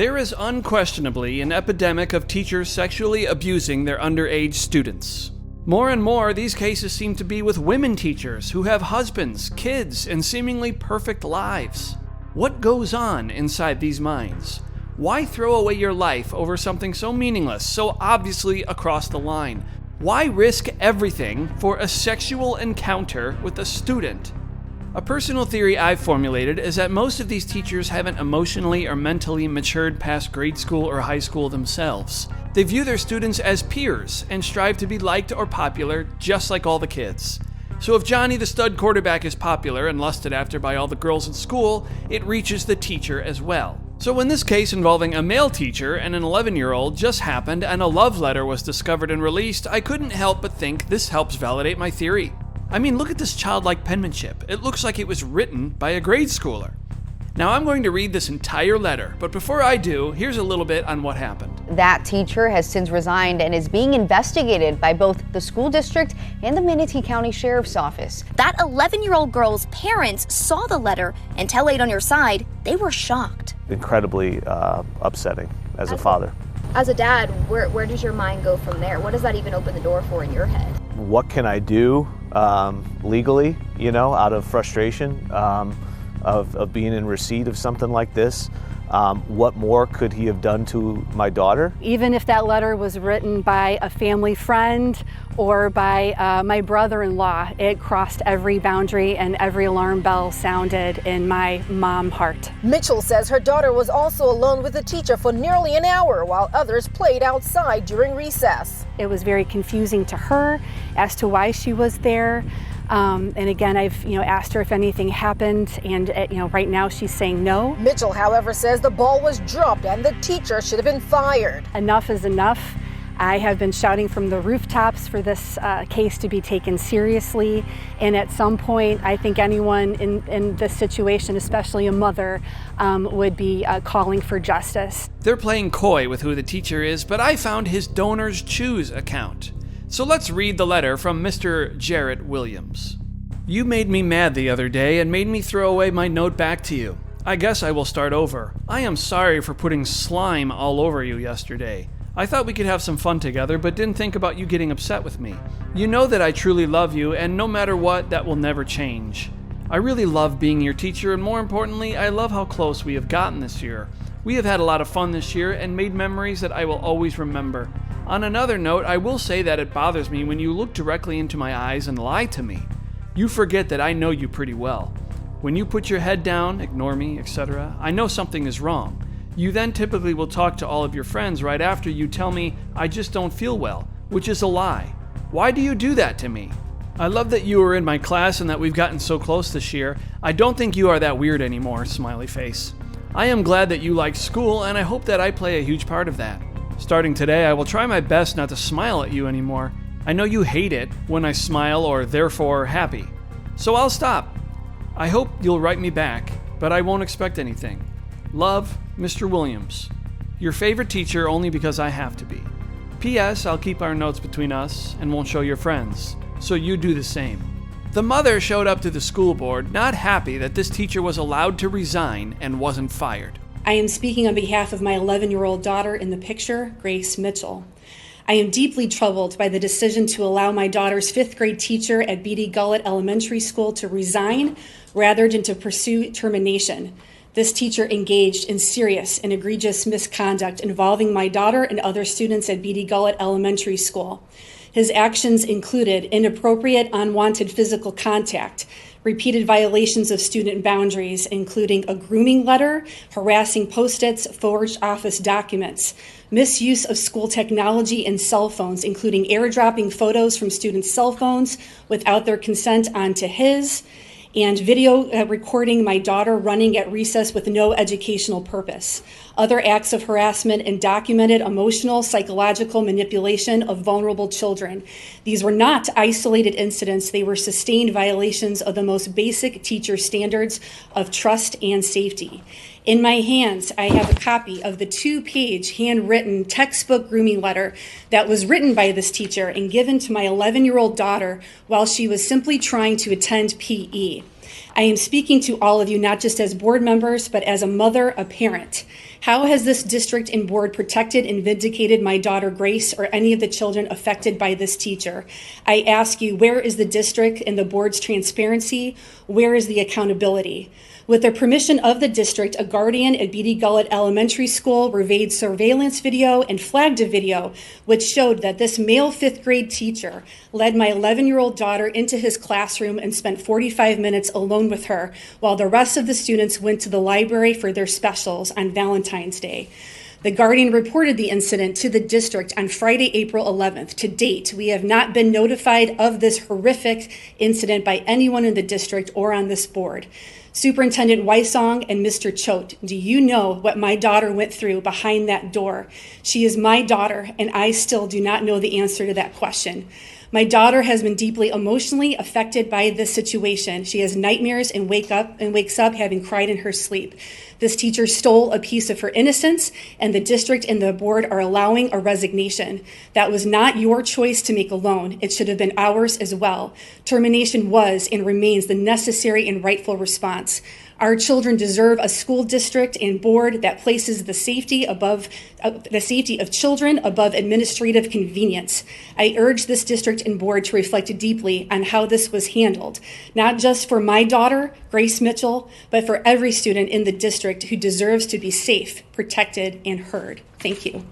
There is unquestionably an epidemic of teachers sexually abusing their underage students. More and more, these cases seem to be with women teachers who have husbands, kids, and seemingly perfect lives. What goes on inside these minds? Why throw away your life over something so meaningless, so obviously across the line? Why risk everything for a sexual encounter with a student? A personal theory I've formulated is that most of these teachers haven't emotionally or mentally matured past grade school or high school themselves. They view their students as peers and strive to be liked or popular just like all the kids. So if Johnny the stud quarterback is popular and lusted after by all the girls in school, it reaches the teacher as well. So when this case involving a male teacher and an 11-year-old just happened and a love letter was discovered and released, I couldn't help but think this helps validate my theory. I mean, look at this childlike penmanship. It looks like it was written by a grade schooler. Now I'm going to read this entire letter, but before I do, here's a little bit on what happened. That teacher has since resigned and is being investigated by both the school district and the Manatee County Sheriff's Office. That 11-year-old girl's parents saw the letter, and tell Aid on your side, they were shocked. Incredibly upsetting as a father. As a dad, where does your mind go from there? What does that even open the door for in your head? What can I do legally, out of frustration of being in receipt of something like this? What more could he have done to my daughter? Even if that letter was written by a family friend or by my brother-in-law, it crossed every boundary and every alarm bell sounded in my mom heart. Mitchell says her daughter was also alone with the teacher for nearly an hour while others played outside during recess. It was very confusing to her as to why she was there. And again, I've asked her if anything happened, and right now she's saying no. Mitchell, however, says the ball was dropped and the teacher should have been fired. Enough is enough. I have been shouting from the rooftops for this case to be taken seriously, and at some point, I think anyone in this situation, especially a mother, would be calling for justice. They're playing coy with who the teacher is, but I found his Donors Choose account. So let's read the letter from Mr. Jarrett Williams. You made me mad the other day and made me throw away my note back to you. I guess I will start over. I am sorry for putting slime all over you yesterday. I thought we could have some fun together, but didn't think about you getting upset with me. You know that I truly love you, and no matter what, that will never change. I really love being your teacher, and more importantly, I love how close we have gotten this year. We have had a lot of fun this year and made memories that I will always remember. On another note, I will say that it bothers me when you look directly into my eyes and lie to me. You forget that I know you pretty well. When you put your head down, ignore me, etc., I know something is wrong. You then typically will talk to all of your friends right after you tell me I just don't feel well, which is a lie. Why do you do that to me? I love that you are in my class and that we've gotten so close this year. I don't think you are that weird anymore, smiley face. I am glad that you like school, and I hope that I play a huge part of that. Starting today, I will try my best not to smile at you anymore. I know you hate it when I smile or therefore happy. So I'll stop. I hope you'll write me back, but I won't expect anything. Love, Mr. Williams. Your favorite teacher only because I have to be. P.S. I'll keep our notes between us and won't show your friends, so you do the same. The mother showed up to the school board not happy that this teacher was allowed to resign and wasn't fired. I am speaking on behalf of my 11-year-old daughter in the picture, Grace Mitchell. I am deeply troubled by the decision to allow my daughter's 5th grade teacher at Gullett Elementary School to resign rather than to pursue termination. This teacher engaged in serious and egregious misconduct involving my daughter and other students at Gullett Elementary School. His actions included inappropriate, unwanted physical contact, repeated violations of student boundaries, including a grooming letter, harassing post-its, forged office documents, misuse of school technology and cell phones, including airdropping photos from students' cell phones without their consent onto his, and video recording my daughter running at recess with no educational purpose. Other acts of harassment and documented emotional, psychological manipulation of vulnerable children. These were not isolated incidents. They were sustained violations of the most basic teacher standards of trust and safety. In my hands, I have a copy of the 2-page handwritten textbook grooming letter that was written by this teacher and given to my 11-year-old daughter while she was simply trying to attend PE. I am speaking to all of you, not just as board members, but as a mother, a parent. How has this district and board protected and vindicated my daughter Grace or any of the children affected by this teacher? I ask you, where is the district and the board's transparency? Where is the accountability? With the permission of the district, a guardian at Gullett Elementary School reviewed surveillance video and flagged a video which showed that this male 5th grade teacher led my 11-year-old daughter into his classroom and spent 45 minutes alone with her while the rest of the students went to the library for their specials on Valentine's Day. The guardian reported the incident to the district on Friday, April 11th. To date, we have not been notified of this horrific incident by anyone in the district or on this board. Superintendent Weissong and Mr. Choate, do you know what my daughter went through behind that door? She is my daughter, and I still do not know the answer to that question. My daughter has been deeply emotionally affected by this situation. She has nightmares and wakes up having cried in her sleep. This teacher stole a piece of her innocence, and the district and the board are allowing a resignation. That was not your choice to make alone. It should have been ours as well. Termination was and remains the necessary and rightful response. Our children deserve a school district and board that places the safety of children above administrative convenience. I urge this district and board to reflect deeply on how this was handled, not just for my daughter, Grace Mitchell, but for every student in the district who deserves to be safe, protected, and heard. Thank you.